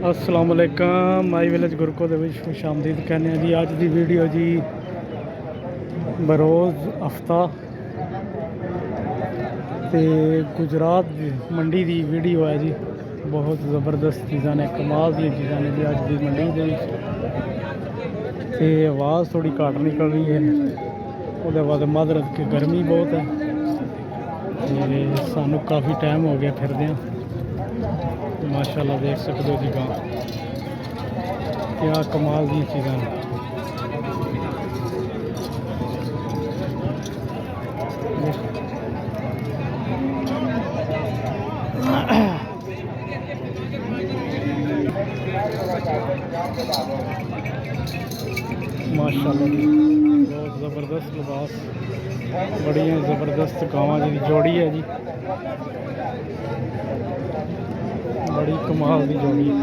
अस्सलाम वालेकुम my village गुरको ਦੇ ਵਿੱਚ ਖੁਸ਼ ਆਮਦੀਦ ਕਹਿੰਦੇ ਆ ਜੀ। ਅੱਜ ਦੀ ਵੀਡੀਓ ਜੀ ਬਰੋਜ਼ ਹਫਤਾ ਤੇ ਗੁਜਰਾਤ ਦੀ ਮੰਡੀ ਦੀ ਵੀਡੀਓ ਹੈ ਜੀ। ਬਹੁਤ ਜ਼ਬਰਦਸਤ ਚੀਜ਼ਾਂ ਨੇ, ਕਮਾਲ ਦੀਆਂ ਚੀਜ਼ਾਂ ਨੇ ਜੀ ਅੱਜ ਦੀ ਮੰਡੀ ਦੇ ਵਿੱਚ। ਤੇ ਆਵਾਜ਼ ਥੋੜੀ ਘੱਟ ਨਿਕਲ ਰਹੀ ਹੈ, ਉਹਦੇ ਬਾਅਦ ਮਾਜ਼ਰਤ ਕਿ ਗਰਮੀ ਬਹੁਤ ਹੈ ਤੇ ਸਾਨੂੰ ਕਾफ़ी टाइम हो गया फिरदे माशाल्लाह। देख सकते हो जी गाँव क्या कमाल दी चीज़ां ने। माशाल्लाह जी बहुत ज़बरदस्त लिबास, बड़ी ज़बरदस्त गावां जी जोड़ी है जी, बड़ी कमाल की जोड़ी है।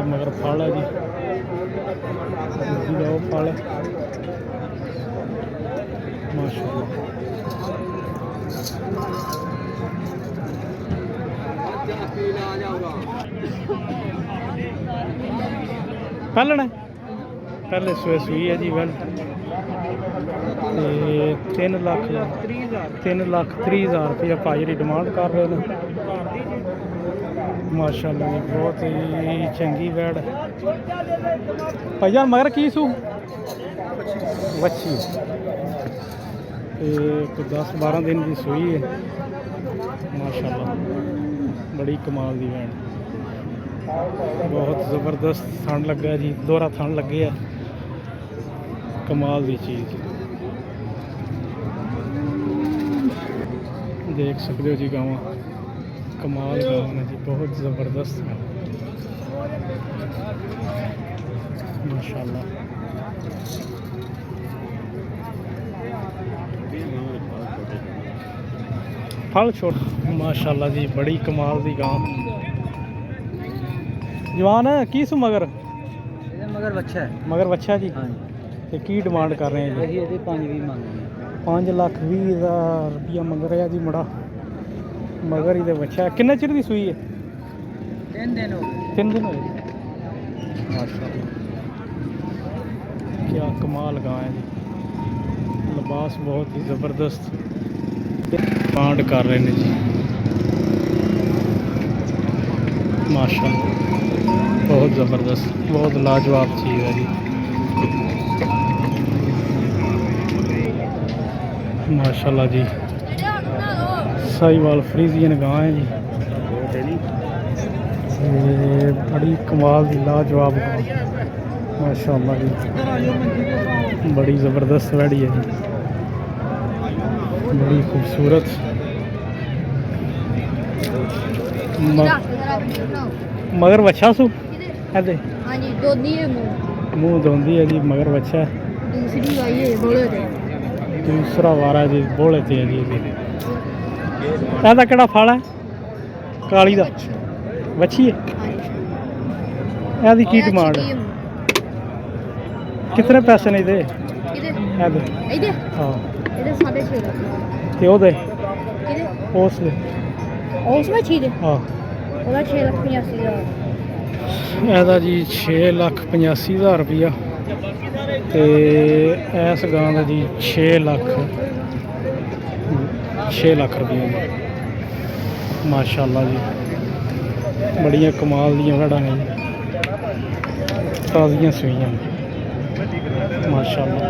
मगर फल है जी, वो फल माशाल्लाह। पहलना पहले सुई सुई है जी वैल 3 लाख 30,000 रुपया भाई जी डिमांड कर रहे हैं माशाल्लाह जी। बहुत ही चंगी वैड़ भाईजान। मगर की सू वच्छी 10-12 दिन की सूई है माशाल्लाह, बड़ी कमाल की वैड़। बहुत ज़बरदस्त थन लगा जी, दोहरा थन लगे है, कमाल की चीज़ देख सकते हो जी। गाँव कमाल गाँव है जी, बहुत ज़बरदस्त है माशाल्लाह। फल छोड़ माशाल्लाह जी, बड़ी कमाल की गाँव। जवान है की सू मगर मगर बच्चा है, मगर बच्चा जी। हाँ तो की डिमांड कर रहे हैं जी? 5,20,000 रुपया मंग रहा जी मुड़ा। मगर ये बच्चा है, किन्ने चिर की सूई है? 3 दिन हो गए। 3 दिन हो गए माशाल्लाह। क्या कमाल गाय है जी, लिबास बहुत ही ज़बरदस्त डिमांड कर रहे हैं जी माशाल्लाह। बहुत ज़बरदस्त, बहुत लाजवाब चीज़ है जी माशाल्लाह जी। साहिवाल फ्रीजियन गां है जी, बड़ी कमाल की लाजवाब गां माशाल्लाह जी। बड़ी ज़बरदस्त वैड़ी है जी, बड़ी खूबसूरत। मगर बच्चा सू है मुँह धोंदी है जी, मगर बच्चा दूसरा वारा जी बोले थे जी। ਇਹਦਾ फल है? काली दा वच्छी है। ਇਹਦੀ की डिमांड है? कितने पैसे ने ਇਹਦੇ? हाँ ਤੇ ਉਹਦੇ ਉਸ ਦੇ ਵੱਛੀ ਦੇ ਹਾਂ ਉਹਦਾ 6,85,000। ਇਹਦਾ ਜੀ 6,85,000 रुपया। ਤੇ ਇਸ ਗਾਂ ਦਾ ਜੀ 6 ਲੱਖ रुपया माशाल्लाह जी। बड़िया कमाल दी वैड़ां ने, ताज़ियां सूइयां माशाल्लाह।